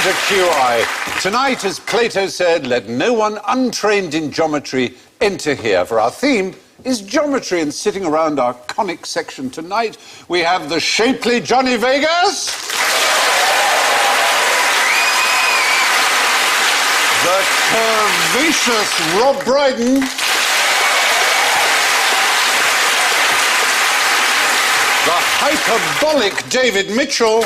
to QI. Tonight, as Plato said, let no one untrained in geometry enter here, for our theme is geometry, and sitting around our conic section tonight, we have the shapely Johnny Vegas, the curvaceous Rob Brydon, the hyperbolic David Mitchell,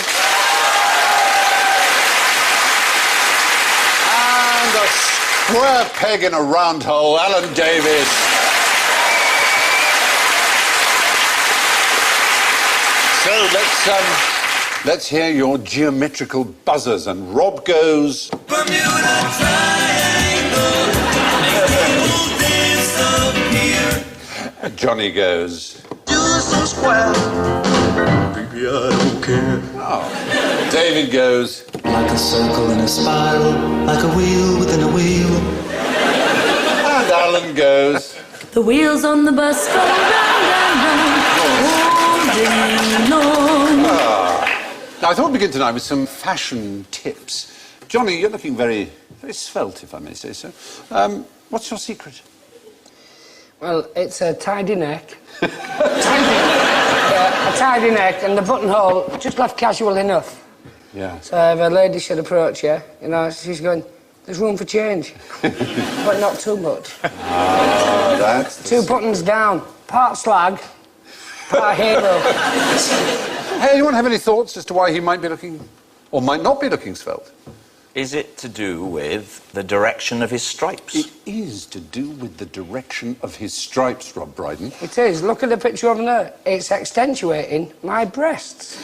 and a square peg in a round hole, Alan Davis. So let's hear your geometrical buzzers, and Rob goes. Bermuda Triangle, disappear. Johnny goes. Do some square, baby, I don't care. Oh. David goes. Like a circle in a spiral, like a wheel within a wheel. And Alan goes. The wheels on the bus go round and round. Now, I thought we'd begin tonight with some fashion tips. Johnny, you're looking very, very svelte, if I may say so. What's your secret? Well, it's a tidy neck. A tidy neck, and the buttonhole just left casual enough. Yeah. So if a lady should approach you, you know, she's going, there's room for change. But not too much. Ah, that's... Two buttons down, part slag, part hero. Hey, anyone have any thoughts as to why he might be looking, or might not be looking svelte? Is it to do with the direction of his stripes? It is to do with the direction of his stripes, Rob Brydon. It is. Look at the picture over there. It's accentuating my breasts.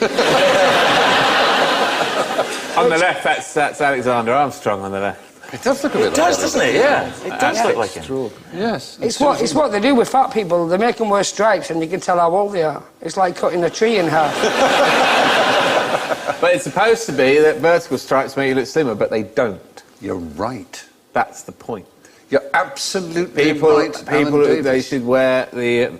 On the left, that's Alexander Armstrong on the left. It does look a bit like It does, that, doesn't it? Yeah. It does look like him. Yes. It's what they do with fat people. They make them wear stripes and you can tell how old they are. It's like cutting a tree in half. But it's supposed to be that vertical stripes make you look slimmer, but they don't. You're right. That's the point. You're absolutely right, People, Alan Davis. they should wear the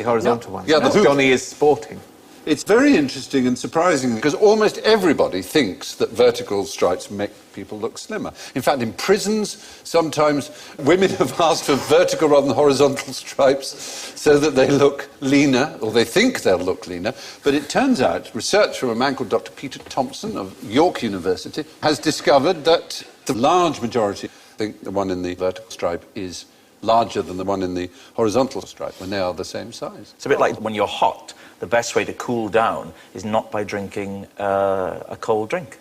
horizontal ones. Yeah, the hoop. Johnny is sporting. It's very interesting and surprising because almost everybody thinks that vertical stripes make people look slimmer. In fact, in prisons, sometimes women have asked for vertical rather than horizontal stripes so that they look leaner, or they think they'll look leaner. But it turns out, research from a man called Dr. Peter Thompson of York University has discovered that the large majority think the one in the vertical stripe is larger than the one in the horizontal stripe when they are the same size. It's a bit like when you're hot, the best way to cool down is not by drinking a cold drink.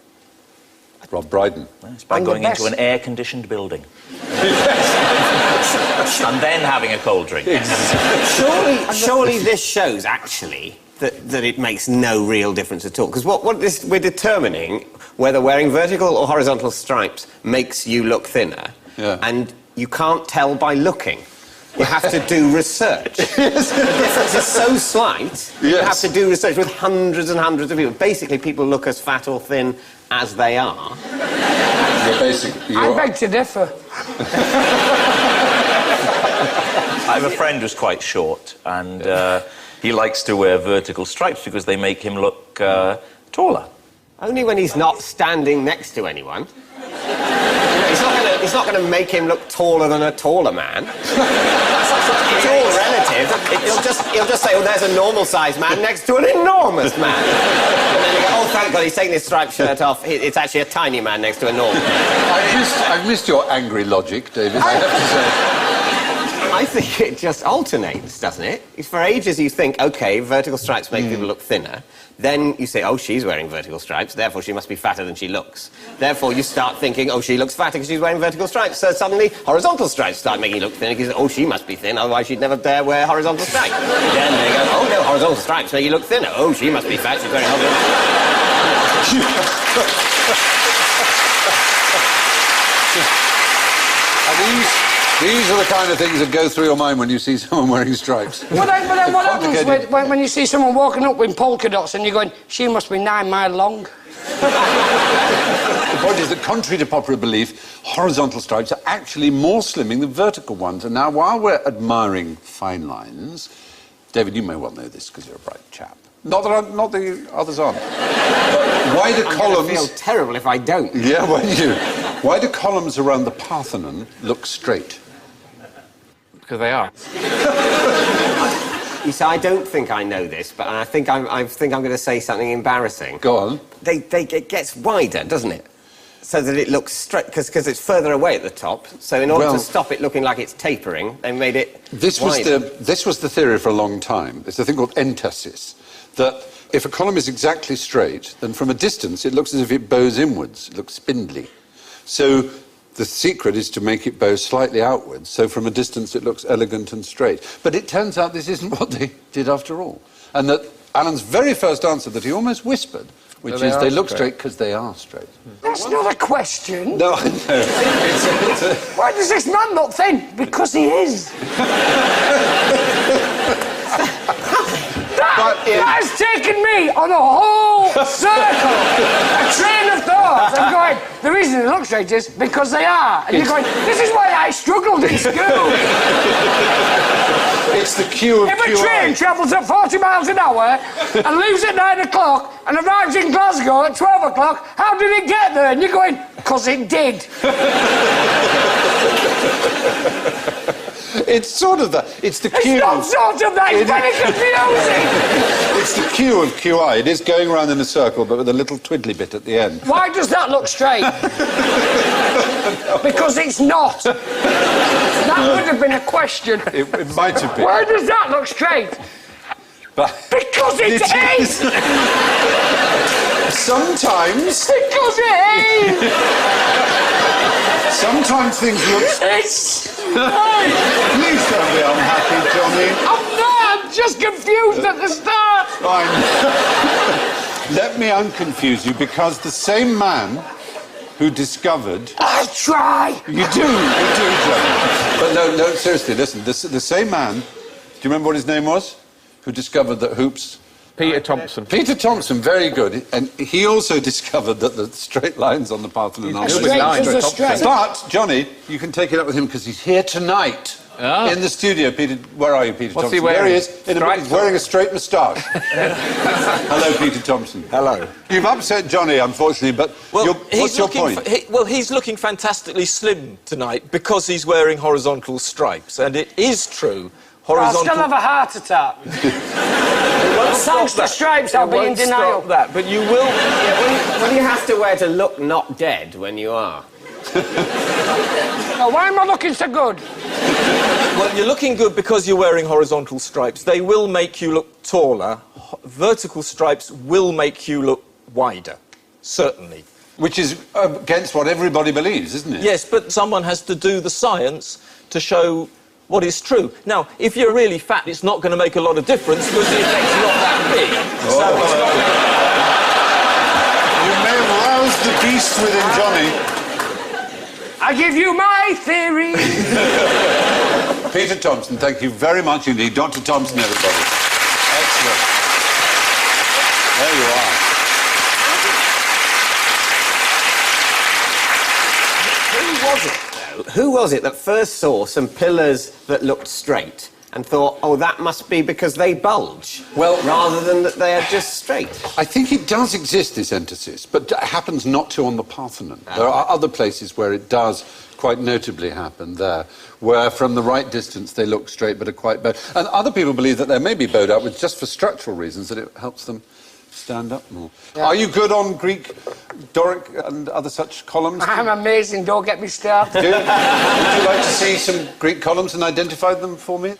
Rob Brydon. It's by going into an air-conditioned building. And then having a cold drink. Surely this shows, actually, that it makes no real difference at all. Because we're determining whether wearing vertical or horizontal stripes makes you look thinner. Yeah. And you can't tell by looking. You have to do research. Yes. The difference is so slight, you have to do research with hundreds and hundreds of people. Basically, people look as fat or thin as they are. I beg to differ. I have a friend who's quite short, and he likes to wear vertical stripes because they make him look taller. Only when he's not standing next to anyone. It's not going to make him look taller than a taller man. It's all relative. He'll just say, oh, there's a normal-sized man next to an enormous man. And then you go, oh, thank God, he's taking his striped shirt off. It's actually a tiny man next to a normal man. I've missed your angry logic, David, I have to say. I think it just alternates, doesn't it? For ages you think, OK, vertical stripes make people look thinner. Then you say, oh, she's wearing vertical stripes, therefore she must be fatter than she looks. Therefore you start thinking, oh, she looks fatter because she's wearing vertical stripes. So suddenly horizontal stripes start making you look thinner because, oh, she must be thin, otherwise she'd never dare wear horizontal stripes. Then they go, oh, no, horizontal stripes make you look thinner. Oh, she must be fat, she's wearing horizontal These are the kind of things that go through your mind when you see someone wearing stripes. But then what happens when you see someone walking up with polka dots and you're going, she must be 9 miles long? The point is that, contrary to popular belief, horizontal stripes are actually more slimming than vertical ones. And now, while we're admiring fine lines, David, you may well know this because you're a bright chap. Not the others aren't. But why do I columns... feel terrible if I don't. Yeah, well, you... Why do columns around the Parthenon look straight? Because they are. You see, I don't think I know this, but I think I'm going to say something embarrassing. Go on. It gets wider, doesn't it? So that it looks straight, because it's further away at the top. So in order Well- to stop it looking like it's tapering, they made it This wider. was the theory for a long time. It's a thing called entasis, that if a column is exactly straight, then from a distance it looks as if it bows inwards. It looks spindly. So the secret is to make it bow slightly outwards, so from a distance it looks elegant and straight. But it turns out this isn't what they did after all. And that Alan's very first answer that he almost whispered, which is they look straight because they are straight. That's not a question. No, I know. Why does this man look thin? Because he is. That has taken me on a whole circle, a train of thought. I'm going, the reason they look straight is because they are. And you're going, this is why I struggled in school. It's the Q of If a QI. train travels at 40 miles an hour and leaves at 9 o'clock and arrives in Glasgow at 12 o'clock, how did it get there? And you're going, because it did. It's sort of that. It's the Q. It's not sort of that, it's very confusing. It's the Q of QI. It is going around in a circle, but with a little twiddly bit at the end. Why does that look straight? Because it's not. That would have been a question. It might have been. Why does that look straight? But Because it is! sometimes Sometimes things look... it's... Please don't be unhappy, Johnny. I'm not, I'm just confused at the start. Fine. Let me unconfuse you, because the same man who discovered... I try. You do, Johnny. But no, seriously, listen. The same man, do you remember what his name was? Who discovered that hoops... Peter Thompson. Peter Thompson, very good. And he also discovered that the straight lines on the Parthenon are Straight lines, as a straight. But, Johnny, you can take it up with him because he's here tonight. Ah. In the studio, Peter. Where are you, Peter What's Thompson? he wearing? There he is. Stripes He's wearing a straight moustache. Hello, Peter Thompson. Hello. You've upset Johnny, unfortunately, but what's your point? He's looking fantastically slim tonight because he's wearing horizontal stripes, and it is true. I'll still have a heart attack. Thanks to stripes, I'll be in denial. Stop that, but you will. What do you have to wear to look not dead when you are? Now, why am I looking so good? Well, you're looking good because you're wearing horizontal stripes. They will make you look taller. Vertical stripes will make you look wider, certainly. Which is against what everybody believes, isn't it? Yes, but someone has to do the science to show what is true. Now, if you're really fat, it's not going to make a lot of difference because the effect's not that big. You may have roused the beast within Johnny. I give you my theory. Peter Thompson, thank you very much indeed. Dr. Thompson, everybody. Excellent. There you are. Who was it that first saw some pillars that looked straight and thought, oh, that must be because they bulge, rather than that they are just straight? I think it does exist, this entasis, but it happens not to on the Parthenon. There are other places where it does quite notably happen there, where from the right distance they look straight but are quite bowed. And other people believe that they may be bowed upwards just for structural reasons, that it helps them stand up more. Yeah. Are you good on Greek, Doric and other such columns? I'm amazing, don't get me started. Would you like to see some Greek columns and identify them for me?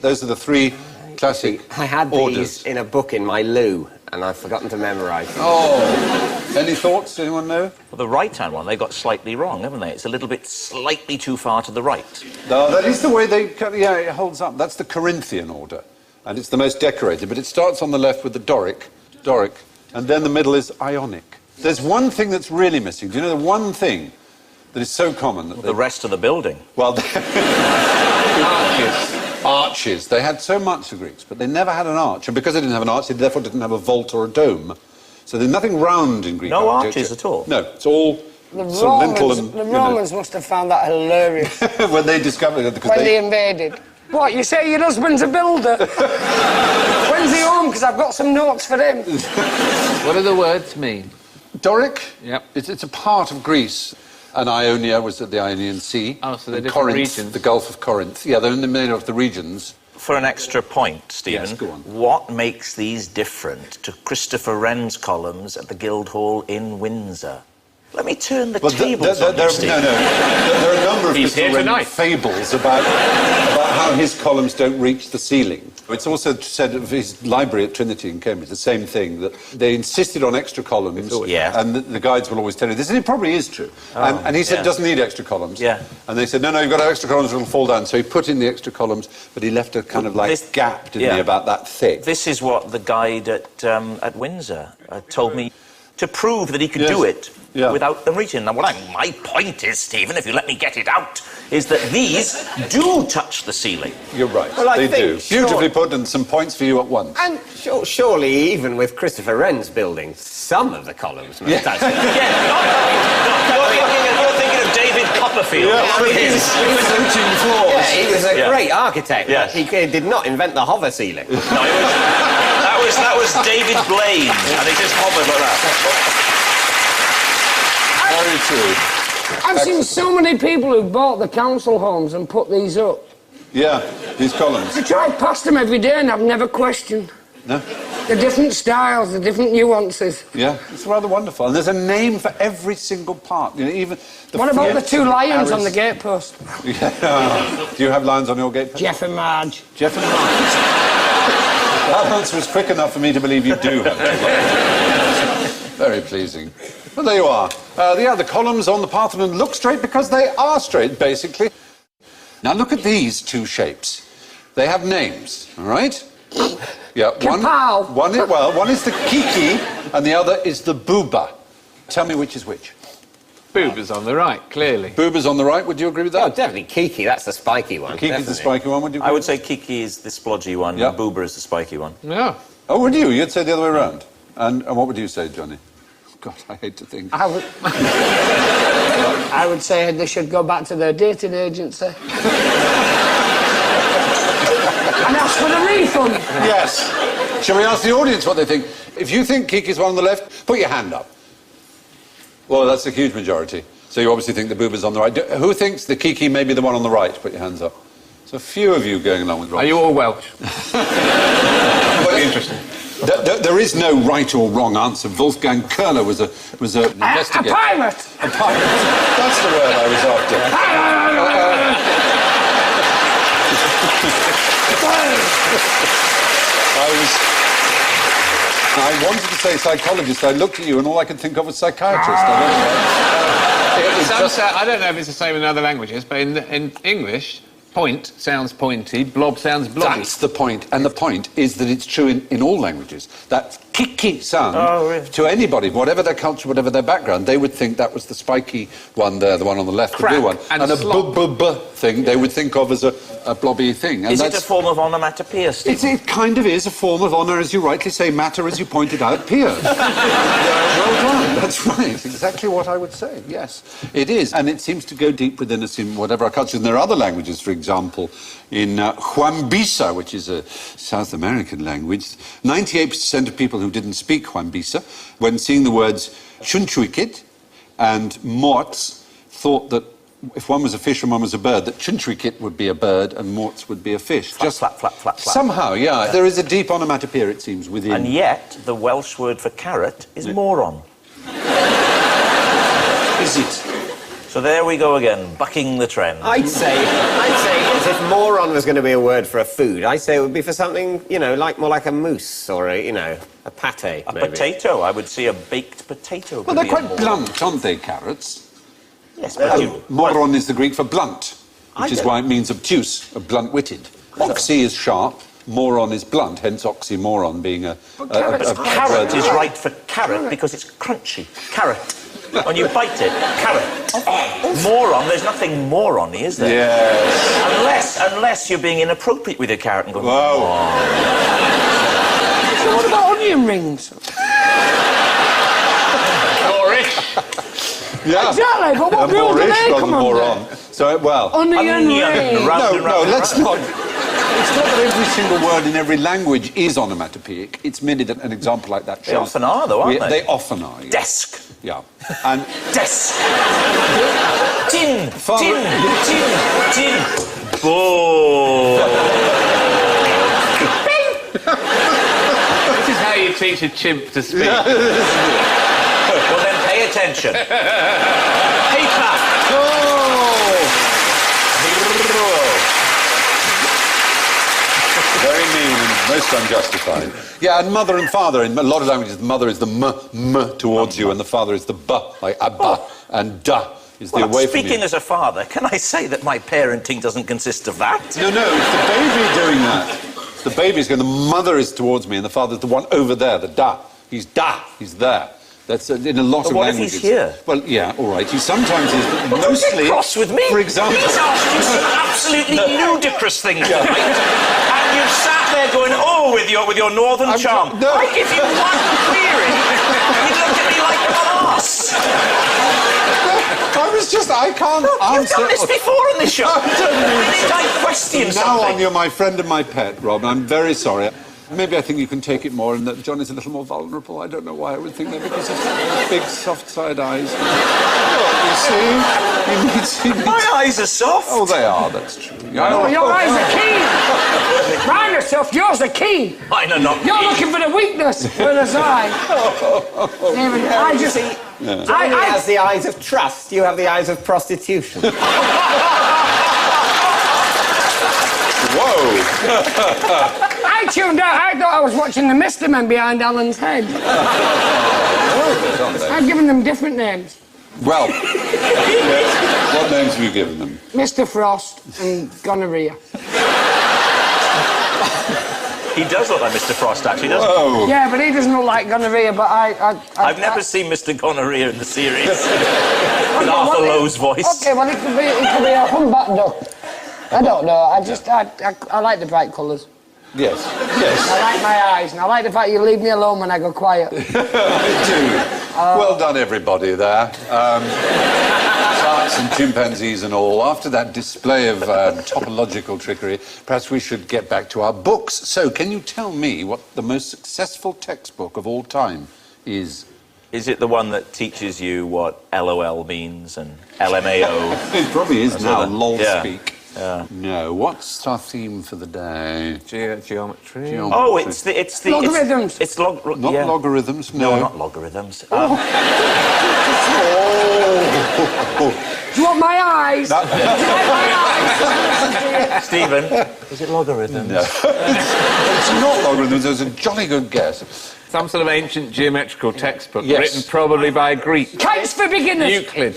Those are the three classic I had orders. these in a book in my loo, and I've forgotten to memorise them. Oh, any thoughts? Anyone know? Well, the right-hand one, they got slightly wrong, haven't they? It's a little bit slightly too far to the right. No, that is the way they... Yeah, it holds up. That's the Corinthian order, and it's the most decorated, but it starts on the left with the Doric, and then the middle is Ionic. There's one thing that's really missing. Do you know the one thing that is so common? That the rest of the building. Well, arches. They had so much, the Greeks, but they never had an arch. And because they didn't have an arch, they therefore didn't have a vault or a dome. So there's nothing round in Greek architecture. Arches at all? No, it's all The lintel and... Romans must have found that hilarious when they discovered it. Because when they invaded. What, you say your husband's a builder? When's he home? Because I've got some notes for him. What do the words mean? Doric? Yep. It's a part of Greece. And Ionia was at the Ionian Sea. Oh, so they're And different Corinth, regions. the Gulf of Corinth. Yeah, they're in the middle of the regions. For an extra point, Stephen, Yes, go on. what makes these different to Christopher Wren's columns at the Guildhall in Windsor? Let me turn the tables on you, Stephen. There are a number of He's here Christopher Wren tonight. fables about how his columns don't reach the ceiling. It's also said of his library at Trinity in Cambridge, the same thing, that they insisted on extra columns, Yeah. and the guides will always tell you this, and it probably is true. And he said yeah. it doesn't need extra columns. Yeah. And they said, no, you've got extra columns, it'll fall down. So he put in the extra columns, but he left a kind of like This- gap, didn't yeah. he, about that thick. This is what the guide at Windsor told me to prove that he could Yes. do it Yeah. without them reaching. Now, my point is, Stephen, if you let me get it out, is that these do touch the ceiling. You're right, Well, I they think do. Beautifully put, and some points for you at once. And surely, even with Christopher Wren's building, some of the columns must touch it. You're thinking of David Copperfield. Yeah, I mean, he was floating floors. Yeah, he was a Yeah. great architect, Yes. but he did not invent the hover ceiling. No, that was David Blaine, and it just hovered like that. Very true. I've seen so many people who bought the council homes and put these up. Yeah, these columns. I drive past them every day and I've never questioned No? the different styles, the different nuances. Yeah, it's rather wonderful. And there's a name for every single part. You know, even the What about the font, two lions on the arrows. gatepost? Yeah. Do you have lions on your gate? Jeff and Marge. Jeff and Mark. That answer was quick enough for me to believe you do have two lions. Very pleasing. Well, there you are. The columns on the Parthenon look straight because they are straight, basically. Now look at these two shapes. They have names, all right? Yeah, Kapow. one is the Kiki and the other is the Booba. Tell me which is which. Boob is on the right, clearly. Booba's on the right, would you agree with Oh, that? definitely Kiki, that's the spiky one. Kiki's the definitely. spiky one, would you agree? I would say Kiki is the splodgy one, Yeah. and Boober is the spiky one. Yeah. Oh, would you? You'd say the other way around. And what would you say, Johnny? God, I hate to think. I would say they should go back to their dating agency. And ask for the refund. Yes. Shall we ask the audience what they think? If you think Kiki's one on the left, put your hand up. Well, that's a huge majority. So you obviously think the Booba's on the right. Who thinks the Kiki may be the one on the right? Put your hands up. So a few of you going along with Rob. Are you all Welsh? Very interesting. There is no right or wrong answer. Wolfgang Köhler was an A investigator. pirate. A pirate. That's the word I was after. I wanted to say psychologist. I looked at you and all I could think of was psychiatrist. I don't know. It was just... I don't know if it's the same in other languages, but in English, point sounds pointy, blob sounds blobby. That's the point. And the point is that it's true in all languages. That kiki sound, really? to anybody, whatever their culture, whatever their background, they would think that was the spiky one there, the one on the left, Crack the blue one. and a slop. b thing they would think of as a blobby thing. And Is it a that's- form of onomatopoeia, Stephen? It kind of is a form of honour, as you rightly say, matter, as you pointed out, Pier. Well done. That's right. Exactly what I would say. Yes, it is. And it seems to go deep within us in whatever our culture. And there are other languages, for example, in Huambisa, which is a South American language. 98% of people who didn't speak Huambisa, when seeing the words chunchuikit and morts, thought that if one was a fish and one was a bird, that chunchuikit would be a bird and morts would be a fish. Flap, flap, flap, flap, flap. Somehow, yeah. There is a deep onomatopoeia, it seems, within... And yet, the Welsh word for carrot is moron. Is it? So there we go again, bucking the trend. I'd say as if moron was going to be a word for a food, I'd say it would be for something, more like a mousse or a pate. A maybe. potato, I would see a baked potato. Well, could they're be a quite moron. blunt, aren't they, carrots? Yes, but you... Moron is the Greek for blunt, which is don't- why it means obtuse, blunt-witted. Oxy is sharp, moron is blunt, hence oxymoron being a Carrot is right for carrot because it's crunchy. Carrot. When you bite it, carrot. Moron, there's nothing morony, is there? Yes. Unless you're being inappropriate with your carrot and going, Whoa. So what about onion rings? Yeah. Exactly, but what rule do Moorish they rather come than under? moron. So, well... Onion Onion. ring. Round No, and no, round. let's not... not that every single word in every language is onomatopoeic. It's merely that an example like that shows... They often are, though, aren't they? They often are, yes. Desk. Yeah. And... Desk. Tin. Father- Tin. Ball. This is how you teach a chimp to speak. Well, then pay attention. Paper. Very mean and most unjustified. Yeah, and mother and father. In a lot of languages, the mother is the m towards you, and the father is the b, like abba, and da is the Well, away from you. speaking as a father, can I say that my parenting doesn't consist of that? No, it's the baby doing that. The baby's going, the mother is towards me, and the father's the one over there, the da. He's there. That's in a lot of what if languages. he's here? Well, yeah, all right. He sometimes is, but Don't mostly... get cross with me. For example... He's asked you some absolutely ludicrous things tonight, and you've sat there going, oh, with your northern charm. no. I give you one query, you look at me like an arse. I can't You've answer... done this before on this show. I don't mean Did I question Now something? on, you're my friend and my pet, Rob, and I'm very sorry. Maybe I think you can take it more and that John is a little more vulnerable. I don't know why I would think that because of his big, soft-side eyes. You see? My eyes are soft. Oh, they are, that's true. Oh, your eyes are keen. Mine are soft, yours are keen. Mine are not. You're looking for the weakness, whereas I just... Johnny has the eyes of trust, you have the eyes of prostitution. Whoa! I tuned out. I thought I was watching the Mr. Men behind Alan's head. I've given them different names. Well, what names have you given them? Mr. Frost and Gonorrhea. He does look like Mr. Frost, actually, doesn't he? Oh, Yeah, but he doesn't look like Gonorrhea, but I've never seen Mr. Gonorrhea in the series. With Arthur Lowe's voice. Okay, well, it could be a humpback duck. I don't know. I like the bright colours. yes. I like my eyes, and I like the fact you leave me alone when I go quiet. I do. Well done, everybody there. Sharks and chimpanzees and all. After that display of topological trickery, perhaps we should get back to our books. So, can you tell me what the most successful textbook of all time is? Is it the one that teaches you what LOL means and LMAO? It probably is now, that- lol yeah. speak. Yeah. No, what's our theme for the day? Geometry. Oh, it's the Logarithms. It's log. Not yeah. logarithms, No, not logarithms. Do you want my eyes? Do you like my eyes? Stephen, is it logarithms? No. It's not logarithms, it was a jolly good guess. Some sort of ancient geometrical textbook Yes. written probably by a Greek. Kites for beginners. Euclid.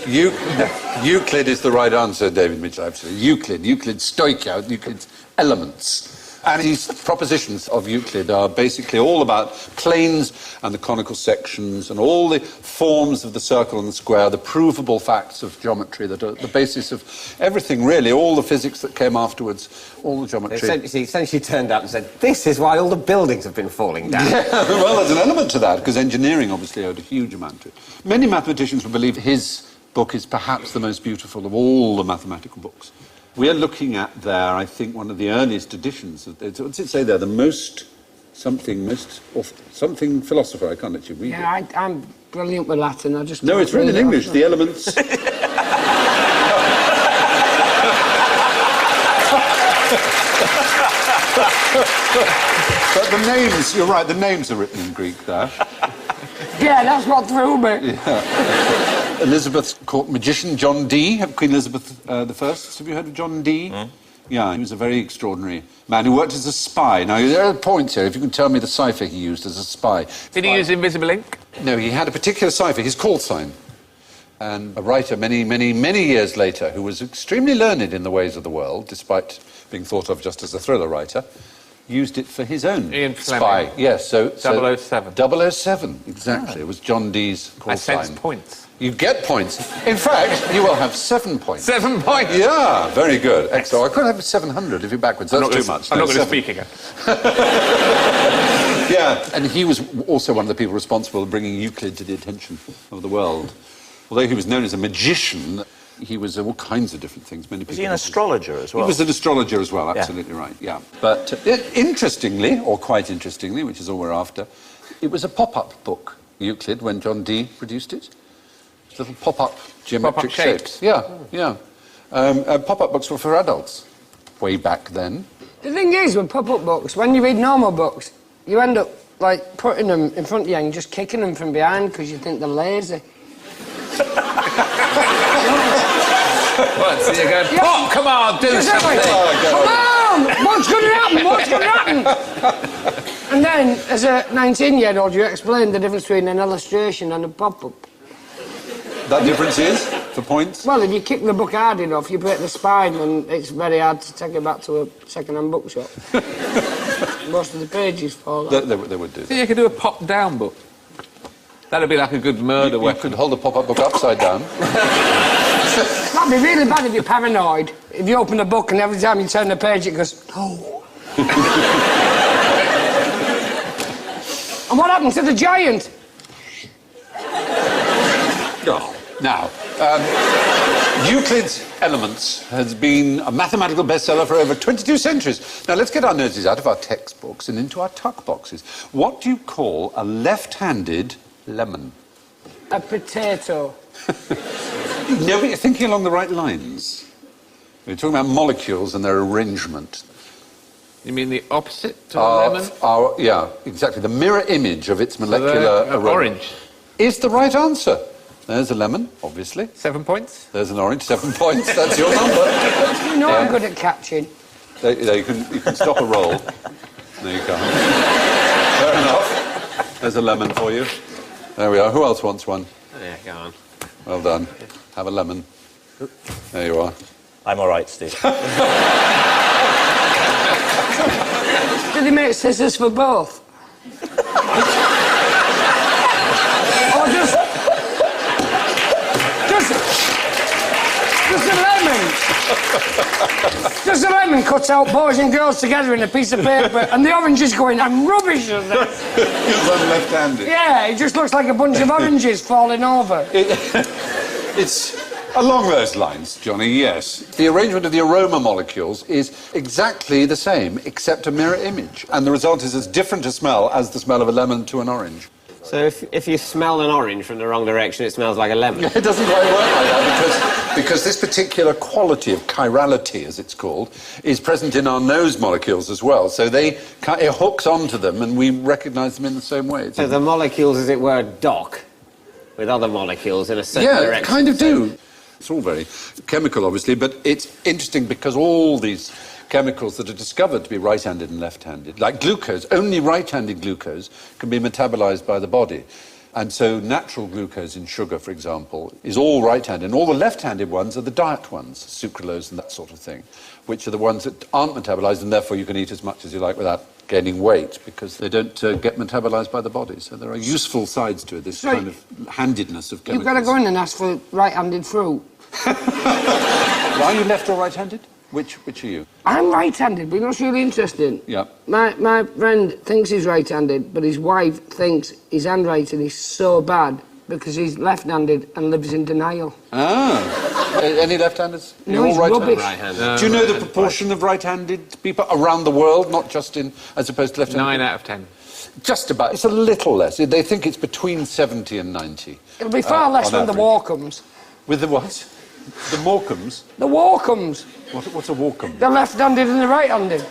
Euclid is the right answer, David Mitchell, absolutely. Euclid's Stoichia, Euclid's Elements. And these propositions of Euclid are basically all about planes and the conical sections and all the forms of the circle and the square, the provable facts of geometry that are the basis of everything, really, all the physics that came afterwards, all the geometry. He essentially turned up and said, this is why all the buildings have been falling down. Well, there's an element to that, because engineering obviously owed a huge amount to it. Many mathematicians will believe his book is perhaps the most beautiful of all the mathematical books. We are looking at there, I think, one of the earliest editions. What's it say there? The most something philosopher. I can't let you read it. Yeah, I'm brilliant with Latin. I just No, can't it's written in read it. English. The Elements. But the names, you're right, the names are written in Greek there. Yeah, that's what threw me. Elizabeth's court magician, John Dee, Queen Elizabeth I. Have you heard of John Dee? Yeah, he was a very extraordinary man who worked as a spy. Now, there are points here, if you can tell me the cipher he used as a spy. Did he use invisible ink? No, he had a particular cipher, his call sign. And a writer many, many, many years later, who was extremely learned in the ways of the world, despite being thought of just as a thriller writer, used it for his own Ian spy. Fleming. Yes, so 007. 007, exactly. It was John Dee's call I sign. sense points. You get points. In fact, you will have 7 points. 7 points. Yeah, very good. Excellent. I could have 700 if you're backwards. That's too much. I'm No, not going to 7. speak again. Yeah, and he was also one of the people responsible for bringing Euclid to the attention of the world. Although he was known as a magician, He was all kinds of different things. Many people. Was he an astrologer as well? He was an astrologer as well, absolutely right, yeah. But interestingly, or quite interestingly, which is all we're after, it was a pop-up book, Euclid, when John Dee produced it. Little pop-up geometric Pop-up shapes. Yeah, yeah. Pop-up books were for adults way back then. The thing is, with pop-up books, when you read normal books, you end up, like, putting them in front of you and just kicking them from behind because you think they're lazy. What, so you're going, Pop, come on, do Just something! like, come on! What's going to happen? What's going to happen? And then, as a 19-year-old, you explain the difference between an illustration and a pop-up. That difference is, for points? Well, if you kick the book hard enough, you break the spine and it's very hard to take it back to a second-hand bookshop. Most of the pages fall off. They would do So that. you could do a pop-down book. That'd be like a good murder You weapon. could hold the pop-up book upside down. That'd be really bad if you're paranoid. If you open a book and every time you turn the page it goes, oh. And what happened to the giant? Oh. Now, Euclid's Elements has been a mathematical bestseller for over 22 centuries. Now, let's get our noses out of our textbooks and into our tuck boxes. What do you call a left-handed lemon? A potato. No, but you're thinking along the right lines. We're talking about molecules and their arrangement. You mean the opposite to a lemon? Yeah, exactly. The mirror image of its molecular arrangement. Orange. Is the right answer. There's a lemon, obviously. 7 points? There's an orange, 7 points. That's your number. You know I'm good at catching. There, you can stop a roll. There you go. Fair enough. There's a lemon for you. There we are. Who else wants one? Yeah, go on. Well done. Have a lemon. There you are. I'm all right, Steve. Did he make scissors for both? Or just a lemon? Just a lemon cuts out boys and girls together in a piece of paper and the orange is going, I'm rubbish at this. Because I'm left-handed. Yeah, it just looks like a bunch of oranges falling over. It's along those lines, Johnny, yes. The arrangement of the aroma molecules is exactly the same, except a mirror image. And the result is as different a smell as the smell of a lemon to an orange. So if you smell an orange from the wrong direction, it smells like a lemon. It doesn't quite work like that because this particular quality of chirality, as it's called, is present in our nose molecules as well. So it hooks onto them and we recognise them in the same way. So the molecules, as it were, dock with other molecules in a certain direction. Yeah, kind of do. It's all very chemical, obviously, but it's interesting because all these chemicals that are discovered to be right-handed and left-handed, like glucose, only right-handed glucose can be metabolized by the body. And so natural glucose in sugar, for example, is all right-handed, and all the left-handed ones are the diet ones, sucralose and that sort of thing, which are the ones that aren't metabolized, and therefore you can eat as much as you like without gaining weight, because they don't get metabolized by the body. So there are useful sides to it, this kind of handedness of chemicals. You've got to go in and ask for right-handed fruit. Are you left or right-handed? Which are you? I'm right-handed, but you know what's really interesting? Yeah. My friend thinks he's right-handed, but his wife thinks his handwriting is so bad because he's left-handed and lives in denial. Ah. Any left-handers? No, You're all he's right-handed? rubbish. Do you know the proportion of right-handed people around the world, not just as opposed to left-handed? 9 out of 10. Just about. It's a little less. They think it's between 70 and 90. It'll be far less on when the average. war comes. With the what? The Morecambs? The war comes. What's a Morecambe? The left-handed and the right-handed.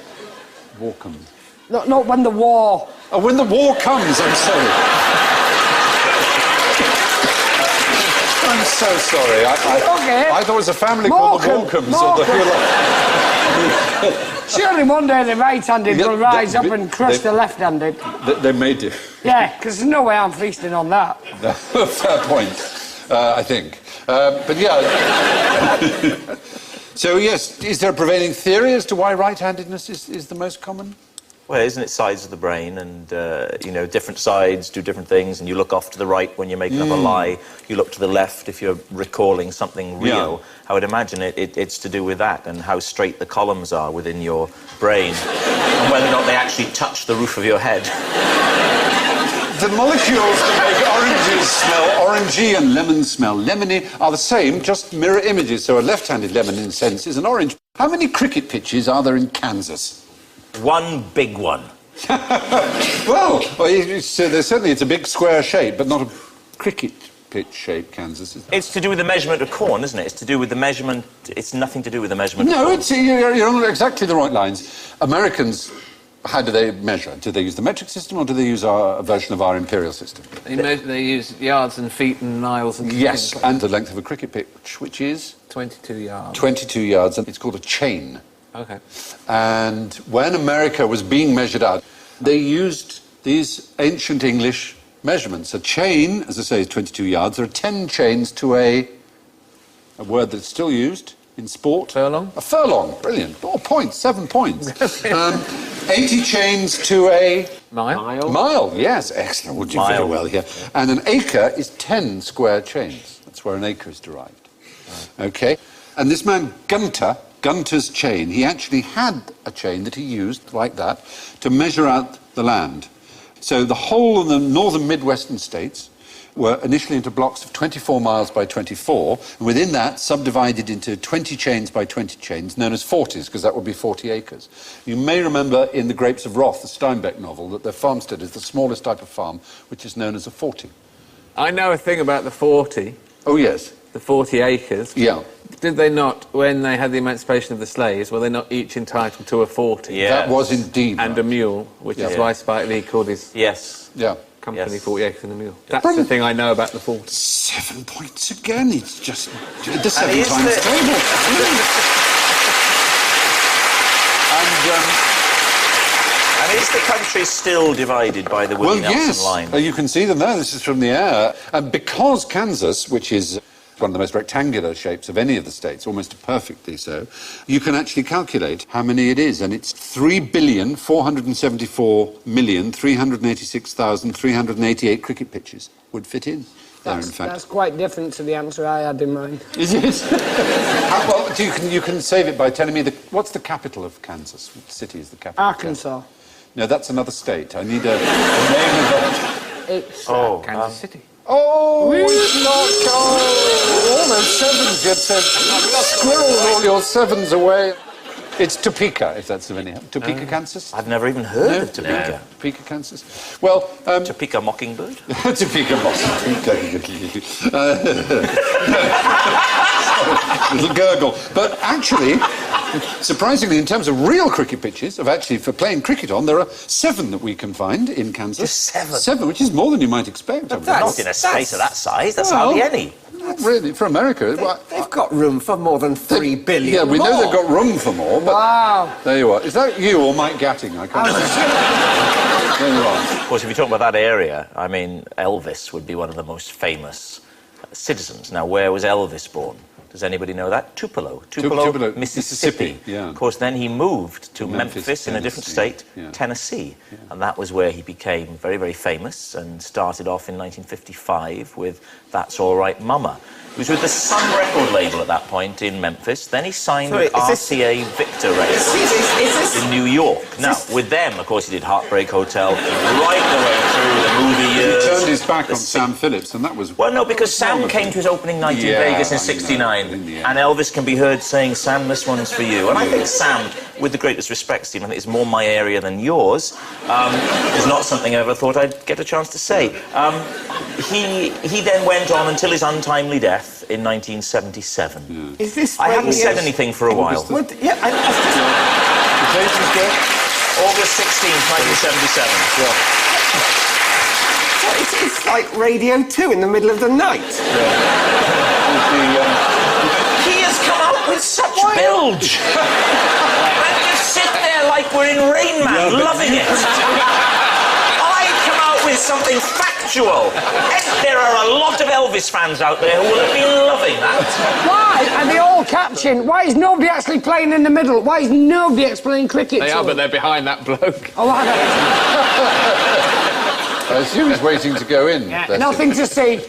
Morecambe. Not when the war. Oh, when the war comes, I'm sorry. I'm so sorry. Okay. I thought it was a family called the Morecambe. Morecambs. Surely one day the right-handed Yeah, will rise up and crush the left-handed. They may do. Yeah, because there's no way I'm feasting on that. Fair point, I think. But yeah. So, yes, is there a prevailing theory as to why right-handedness is the most common? Well, isn't it sides of the brain, and you know, different sides do different things, and you look off to the right when you're making up a lie, you look to the left if you're recalling something real. Yeah. I would imagine it's to do with that, and how straight the columns are within your brain, and whether or not they actually touch the roof of your head. The molecules that make oranges smell orangey and lemons smell lemony are the same, just mirror images. So a left-handed lemon, in a sense, is an orange. How many cricket pitches are there in Kansas? One big one. Well, certainly it's a big square shape, but not a cricket pitch shape, Kansas. Is It's to do with the measurement of corn, isn't it? It's to do with the measurement... It's nothing to do with the measurement of No, corn. you're on exactly the right lines. Americans, how do they measure? Do they use the metric system or do they use a version of our imperial system? They use yards and feet and miles and... Yes, and the length of a cricket pitch, which is? 22 yards. 22 yards, and it's called a chain. OK. And when America was being measured out, they used these ancient English measurements. A chain, as I say, is 22 yards. There are 10 chains to a word that's still used in sport. Furlong? A furlong, brilliant. 4 points, 7 points. 80 chains to a... Mile? Mile, yes, excellent. Would you very Mile. well here. And an acre is 10 square chains. That's where an acre is derived. OK? And this man, Gunter's chain, he actually had a chain that he used, like that, to measure out the land. So the whole of the northern Midwestern states were initially into blocks of 24 miles by 24, and within that subdivided into 20 chains by 20 chains, known as 40s, because that would be 40 acres. You may remember in The Grapes of Wrath, the Steinbeck novel, that their farmstead is the smallest type of farm, which is known as a 40. I know a thing about the 40, Oh, yes. the 40 acres. Yeah. Did they not, when they had the emancipation of the slaves, were they not each entitled to a 40? Yeah. That was indeed And right. a mule, which is Yeah. why Spike Lee called his Yes. Yeah. company Yes. 40 acres and a mule. That's Brilliant. the thing I know about the 40. 7 points again. It's just the 7 is times the- table. And is the country still divided by the Willie Well, Nelson yes. line? You can see them there. This is from the air. And because Kansas, which is one of the most rectangular shapes of any of the states, almost perfectly so, you can actually calculate how many it is. And it's 3,474,386,388 cricket pitches would fit in there, in fact. That's quite different to the answer I had in mind. Is it? Well, you can save it by telling me what's the capital of Kansas? What city is the capital? of Kansas? Arkansas. No, that's another state. I need a name of it. It's... Kansas City. Oh, it's not all those sevens. You had said squirreled all your sevens away. It's Topeka, if that's of any help. Topeka, Kansas? I've never even heard of Topeka. No. Topeka, Kansas. Well, Topeka mockingbird? Topeka, little gurgle. But actually, surprisingly, in terms of real cricket pitches, for playing cricket on, there are 7 that we can find in Kansas. Just 7? 7, which is more than you might expect. I would Not in a state of that size. That's Well, hardly any. Not really, for America. They've got room for more than 3 billion. Yeah, we know more. they've got room for more, but Wow. there you are. Is that you or Mike Gatting? I can't remember. There you are. Of course, if you talk about that area, I mean, Elvis would be one of the most famous citizens. Now, where was Elvis born? Does anybody know that? Tupelo, Tupelo, Mississippi. Mississippi, yeah. Of course, then he moved to Memphis, Memphis in a different Tennessee, state, yeah. Tennessee. And that was where he became very, very famous and started off in 1955 with That's All Right Mama. He was with the Sun record label at that point in Memphis. Then he signed Sorry, with is this- RCA Victor Records in New York. Now, with them, of course, he did Heartbreak Hotel right the way through the movie years. He turned his back the on Sam Phillips, and that was... Well, no, because Sam came to his opening night in Yeah, Vegas in I know, '69, in the end. and Elvis can be heard saying, "Sam, this one's for you." And I think Sam, with the greatest respect, Stephen, I think it's more my area than yours. Is not something I ever thought I'd get a chance to say. He then went on until his untimely death in 1977. Is this I haven't said radio- anything for a while. What, yeah, I was August 16th, 1977. it's like Radio 2 in the middle of the night. He has come out with such bilge. And you sit there like we're in Rain Man, loving it. I come out with something factual. And there are a lot of Elvis fans out there who will have been loving that. Why are they all catching? Why is nobody actually playing in the middle? Why is nobody explaining cricket They to are, but them? they're behind that bloke. Oh, I I assume he's waiting to go in. don't- bless Nothing to see. him.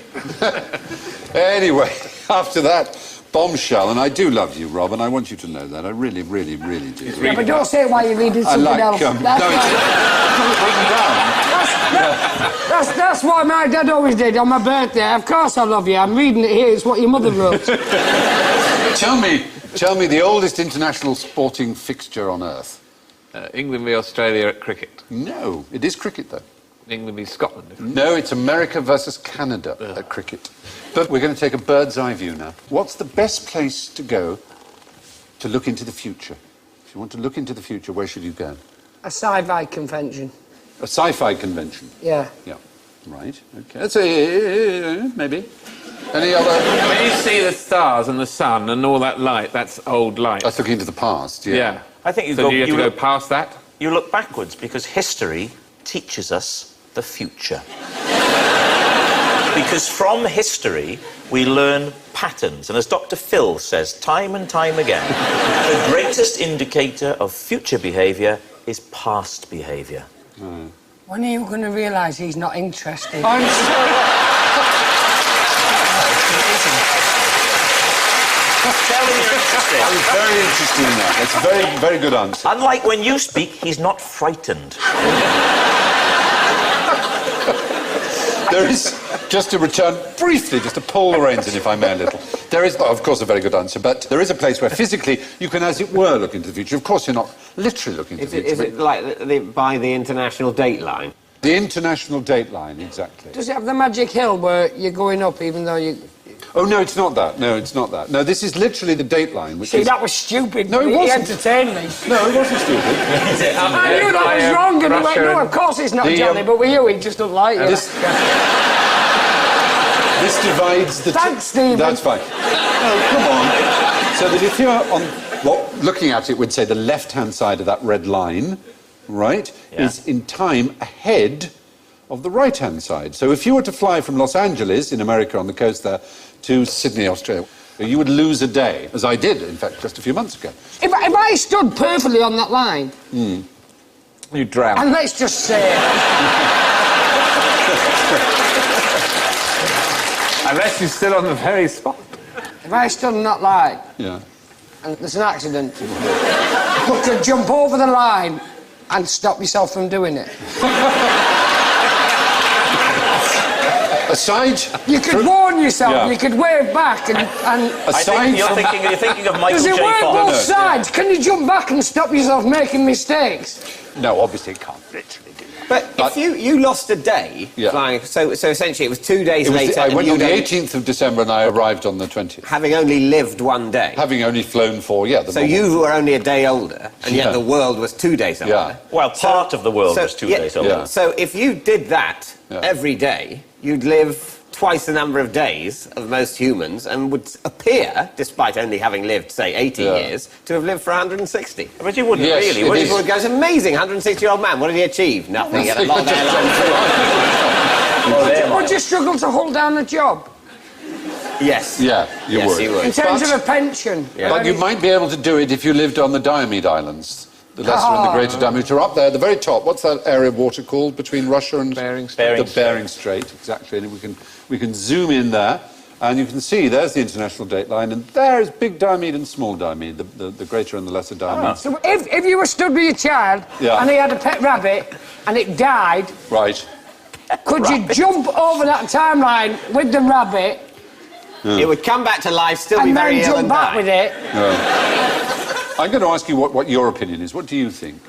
Anyway, after that bombshell, and I do love you, Rob, and I want you to know that. I really, really, really do. Yeah, but don't say it while you're reading I something like... else. no, That's it's right. written down. That's, That's what my dad always did on my birthday. Of course I love you. I'm reading it here. It's what your mother wrote. Tell me the oldest international sporting fixture on Earth. England v Australia at cricket. No, it is cricket, though. England v Scotland. No, it's America versus Canada at cricket. But we're going to take a bird's eye view now. What's the best place to go to look into the future? If you want to look into the future, where should you go? A sci-fi convention. A sci-fi convention? Yeah. Yeah. Right, OK. That's maybe. Any other... When you see the stars and the sun and all that light, that's old light. That's looking into the past, yeah. Yeah. I think So you have to go past that? You look backwards because history teaches us the future. Because from history, we learn patterns. And as Dr. Phil says time and time again, the greatest indicator of future behaviour is past behaviour. When are you going to realise he's not interested? I'm sorry. Tell him you're interested. I'm very interested in that. That's a very, very good answer. Unlike when you speak, he's not frightened. There is, just to return briefly, just to pull the reins in, if I may a little, there is, of course, a very good answer, but there is a place where physically you can, as it were, look into the future. Of course, you're not literally looking into the future. Is it like by the international date line? The international date line, exactly. Does it have the magic hill where you're going up even though you... Oh, no, it's not that. No, it's not that. No, this is literally the date line, which See, is... that was stupid. No, it He wasn't. entertained me. No, it wasn't stupid. I knew that was wrong, and he went, no, of course it's not the, Johnny, but with you, he just doesn't like you. This divides the... Thanks, Stephen. That's fine. Oh, come on. So that if you're on... Well, looking at it, we'd say the left-hand side of that red line, right, is in time ahead of the right-hand side. So if you were to fly from Los Angeles, in America, on the coast there, to Sydney, Australia, you would lose a day, as I did, in fact, just a few months ago. If I stood perfectly on that line, You drown. and let's just say... Unless you're still on the very spot. If I stood on that line, Yeah. and there's an accident, you could jump over the line and stop yourself from doing it. Aside... You could warn yourself, Yeah. you could wave back and Aside You're from... thinking of Michael does it J. work Fox. both sides? Can you jump back and stop yourself making mistakes? No, obviously it can't literally do that. But if you lost a day flying, so essentially it was 2 days later. I and went you on the don't- 18th of December and I arrived on the 20th. having only lived one day. Having only flown for, the So normal- you were only a day older, and yet Yeah. the world was 2 days older. Yeah. Well, part of the world was 2 days older. Yeah. So if you did that Yeah. every day, you'd live twice the number of days of most humans and would appear, despite only having lived, say, 80 years, to have lived for 160. But you wouldn't Yes, really, it would is. you? People would go, it's amazing, 160-year-old man, what did he achieve? Nothing, he had a long airline. Would you struggle to hold down a job? Yes. Yeah, you Yes, would. you would. In terms But- of a pension? But you might be able to do it if you lived on the Diomede Islands. The Lesser and the Greater Diomede, which are up there at the very top. What's that area of water called between Russia and... Bering Strait. The Bering Strait, exactly. And we can zoom in there, and you can see there's the international date line, and there is big Diomede and small Diomede, the Greater and the Lesser Diomede. So if you were stood with your child Yeah. and he had a pet rabbit and it died, Right. could you jump over that timeline with the rabbit It would come back to life, still be and very then ill jump and back die. with it? I'm going to ask you what your opinion is. What do you think?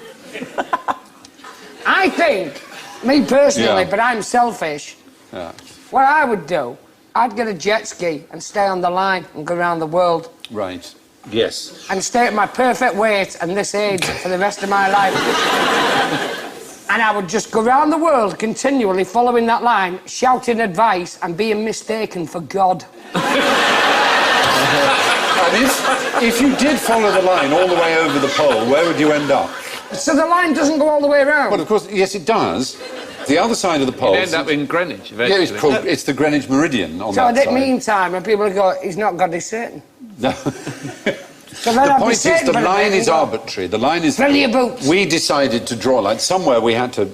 I think, me personally, Yeah. but I'm selfish, Yeah. what I would do, I'd get a jet ski and stay on the line and go around the world Right. Yes. and stay at my perfect weight and this age for the rest of my life. And I would just go around the world continually following that line, shouting advice and being mistaken for God. And if you did follow the line all the way over the pole, where would you end up? So the line doesn't go all the way around. Well, of course, yes, it does. The other side of the pole... You'd end up in Greenwich, Yeah, eventually. it's the Greenwich Meridian on So that at side. meantime, and people go, he's not God, he's Satan. No. So then The I'd be point is, Satan the for a line bit is and go, arbitrary. The line is... Fill your boots. We decided to draw a line. Somewhere we had to,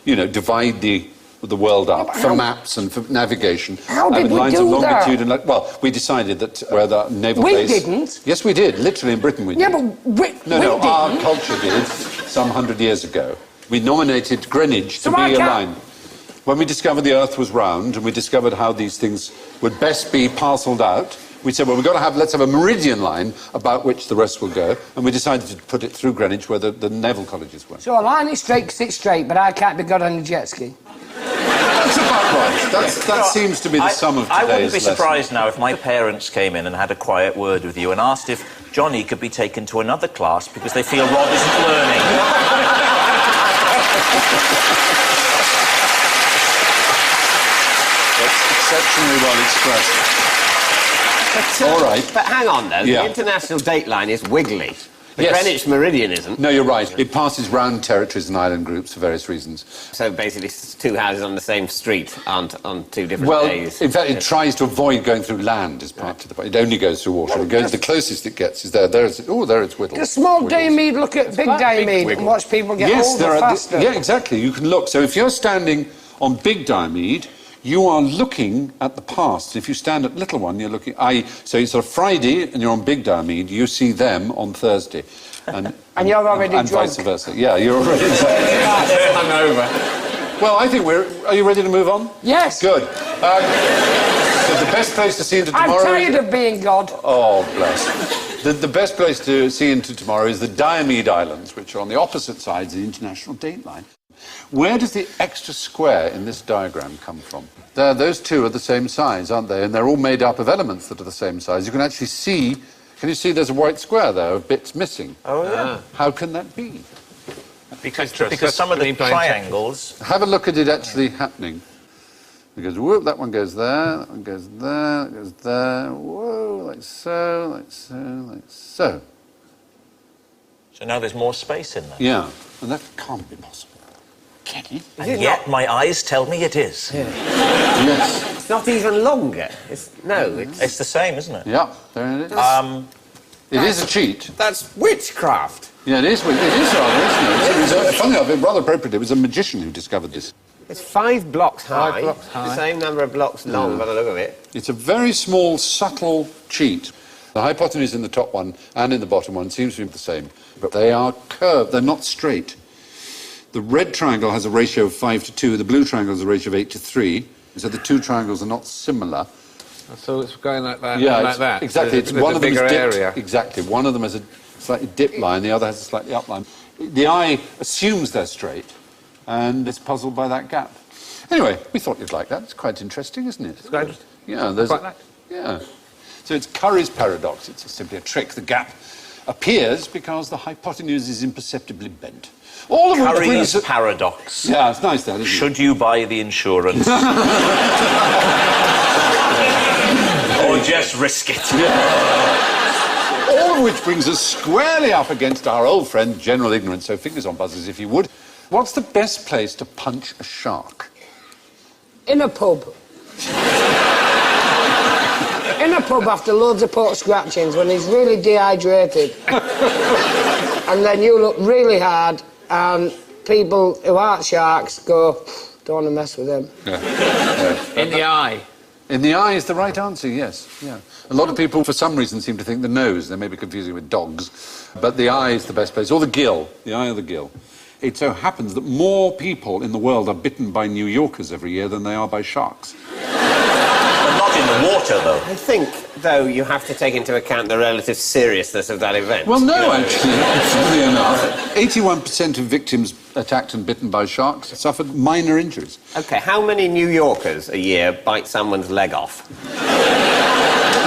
divide the world up but for how- maps and for navigation. How did with we lines do of that? longitude and... Well, we decided that where the naval We base... didn't. Yes, we did. Literally in Britain we Yeah, did. but we No, didn't. our culture did some 100 years ago. We nominated Greenwich So to I be a can't- line. When we discovered the Earth was round and we discovered how these things would best be parcelled out, we said, well, let's have a meridian line about which the rest will go, and we decided to put it through Greenwich where the naval colleges were. So a line is straight 'cause it's straight, but I can't be God on a jet ski. That's about right. That seems to be the sum of today's I wouldn't be lesson. surprised now if my parents came in and had a quiet word with you and asked if Johnny could be taken to another class because they feel Rob isn't learning. That's exceptionally well expressed. All right. But hang on, though. Yeah. The international date line is wiggly. The Yes. Greenwich Meridian isn't. No, you're right. It passes round territories and island groups for various reasons. So basically, two houses on the same street aren't on two different Well, days. in fact, it tries to avoid going through land as part of the point. It only goes through water. It goes, the closest it gets is there. There it's Whittle. Does small Whittles. Daymead look at big Daymead and watch people get Yes, older there are. faster? Yeah, exactly. You can look. So if you're standing on Big Diomead, you are looking at the past. If you stand at Little One, you're looking. So it's sort of Friday, and you're on Big Diomead. You see them on Thursday, and you're already and drunk. vice versa. Yeah, you're already. Hungover. Well, I think Are you ready to move on? Yes. Good. So the best place to see into I'm tomorrow. tired of being God. Oh, bless. The best place to see into tomorrow is the Diomede Islands, which are on the opposite sides of the international date line. Where does the extra square in this diagram come from? Those two are the same size, aren't they? And they're all made up of elements that are the same size. You can actually see... Can you see there's a white square there of bits missing? Oh, yeah. How can that be? Because some of the triangles... Have a look at it actually happening. It goes, whoop, that one goes there, that one goes there, that goes there, whoa, like so, like so, like so. So now there's more space in there. Yeah, and that can't be possible. Can it? And yet my eyes tell me it is. Yes. It's not even longer. It's It's the same, isn't it? Yeah, there it is. It is a cheat. That's witchcraft. Yeah, it is rather, isn't it? It was funny enough, rather appropriate. It was a magician who discovered this. It's 5 blocks high. 5 blocks high. The same number of blocks long, by the look of it. It's a very small, subtle cheat. The hypotenuse in the top one and in the bottom one seems to be the same, but they are curved. They're not straight. The red triangle has a ratio of 5 to 2. The blue triangle has a ratio of 8 to 3. So the two triangles are not similar. So it's going like that, Yeah, and like that. exactly. There's One a of them is bigger dipped. area. Exactly. One of them has a slightly dipped line. The other has a slightly up line. The eye assumes they're straight, and it's puzzled by that gap. Anyway, we thought you'd like that. It's quite interesting, isn't it? It's quite interesting. Yeah, there's Quite like. yeah. So it's Curry's paradox. It's simply a trick. The gap appears because the hypotenuse is imperceptibly bent. All of which Curry's brings paradox. Yeah, it's nice that, isn't it? Should you buy the insurance? Or just risk it? All of which brings us squarely up against our old friend, general ignorance. So fingers on buzzers, if you would. What's the best place to punch a shark? In a pub. In a pub after loads of pork scratchings when he's really dehydrated. And then you look really hard and people who aren't sharks go, don't want to mess with them. In the eye. In the eye is the right answer, yes. Yeah. A lot of people, for some reason, seem to think the nose. They may be confusing it with dogs. But the eye is the best place. Or the gill. The eye or the gill. It so happens that more people in the world are bitten by New Yorkers every year than they are by sharks. But not in the water, though. I think, though, you have to take into account the relative seriousness of that event. Well, no, actually, funnily enough, 81% of victims attacked and bitten by sharks suffered minor injuries. OK, how many New Yorkers a year bite someone's leg off?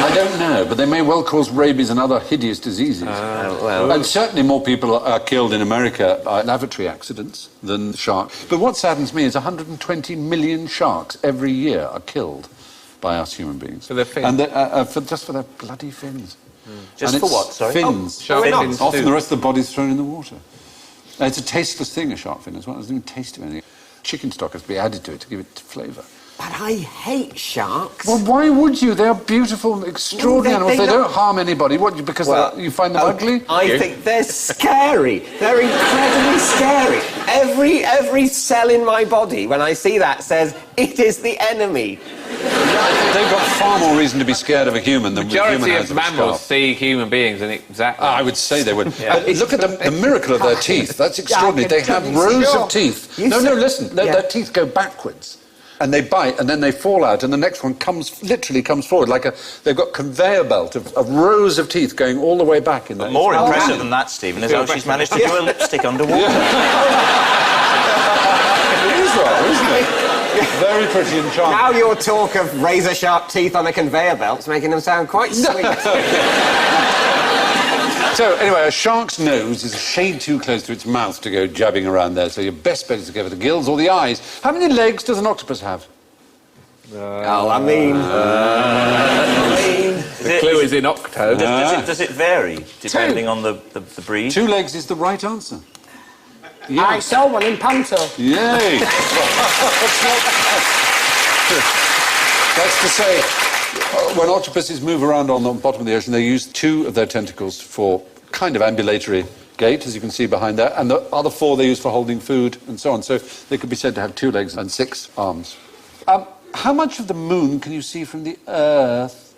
I don't know, but they may well cause rabies and other hideous diseases. Well, And certainly more people are killed in America by lavatory accidents than sharks. But what saddens me is 120 million sharks every year are killed by us human beings. For their fins? And just for their bloody fins. Just And for it's what, sorry? Fins. Shark we're not. fins Often too. the rest of the body's thrown in the water. It's a tasteless thing, a shark fin as well. It doesn't even taste of anything. Chicken stock has to be added to it to give it flavour. but I hate sharks. Well, why would you? They are beautiful, extraordinary No, they- animals. They they don't don't- harm anybody. What, because you find them ugly? I think they're scary. They're incredibly scary. Every cell in my body, when I see that, says, it is the enemy. They've got far more reason to be scared of a human than a human Majority has of of a mammals scarf. see human beings and exactly. I would say they would. Look at the miracle of their teeth. That's extraordinary. I can They have totally see rows your- of teeth. You No, said- listen. Yeah. Their teeth go backwards. and they bite, and then they fall out, and the next one literally comes forward like they've got conveyor belt of rows of teeth going all the way back in there. More impressive than that, Stephen, is how she's managed to do a lipstick underwater. It is rather, isn't it? Very pretty and charming. Now your talk of razor-sharp teeth on a conveyor belt's making them sound quite sweet. So, anyway, a shark's nose is a shade too close to its mouth to go jabbing around there, so your best bet is to go for the gills or the eyes. How many legs does an octopus have? I mean... The clue is in octo. Does it vary, depending on the breed? 2 legs is the right answer. I saw one in Panto. Yay! That's to say, when octopuses move around on the bottom of the ocean, they use 2 of their tentacles for kind of ambulatory gait, as you can see behind there, and the other 4 they use for holding food and so on. So they could be said to have 2 legs and 6 arms. How much of the moon can you see from the Earth?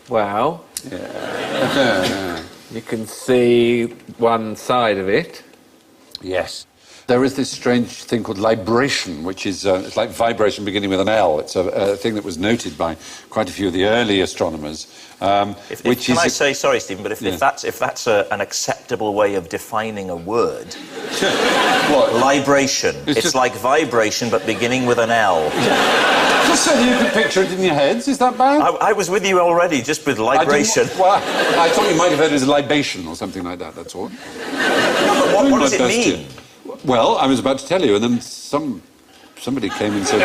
Well, you can see one side of it. Yes. There is this strange thing called libration, which is it's like vibration beginning with an L. It's a thing that was noted by quite a few of the early astronomers. Can I say, sorry, Stephen, but if that's an acceptable way of defining a word, What? libration. It's just like vibration, but beginning with an L. Just so you could picture it in your heads, is that bad? I was with you already, just with libration. I thought you might have heard it as libation or something like that, that's all. What does it mean? Well, I was about to tell you, and then somebody came and said...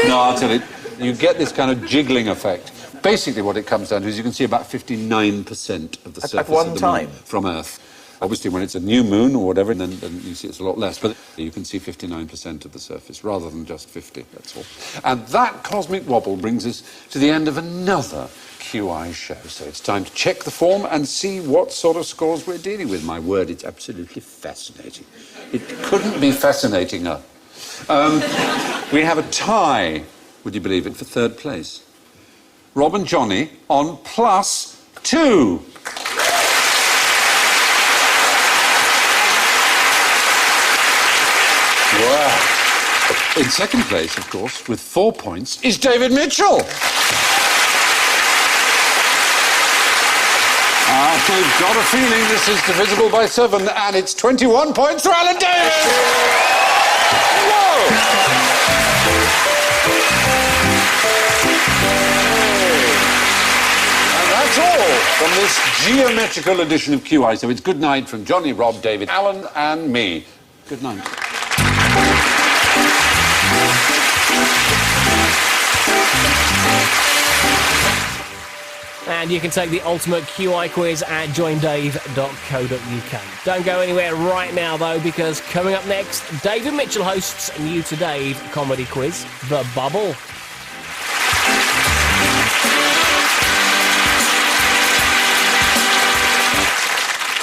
No, I'll tell you. You get this kind of jiggling effect. Basically what it comes down to is you can see about 59% of the surface At one of the time? moon from Earth. Obviously, when it's a new moon or whatever, then you see it's a lot less. But you can see 59% of the surface, rather than just 50, that's all. And that cosmic wobble brings us to the end of another QI show. So it's time to check the form and see what sort of scores we're dealing with. My word, it's absolutely fascinating. It couldn't be fascinating-er. We have a tie, would you believe it, for 3rd place. Rob and Johnny on +2. Wow. In 2nd place, of course, with 4 points, is David Mitchell. I've got a feeling this is divisible by 7, and it's 21 points for Alan Davis! Whoa! And that's all from this geometrical edition of QI. So it's good night from Johnny, Rob, David, Alan, and me. Good night. And you can take the ultimate QI quiz at joindave.co.uk. Don't go anywhere right now, though, because coming up next, David Mitchell hosts New to Dave comedy quiz, The Bubble.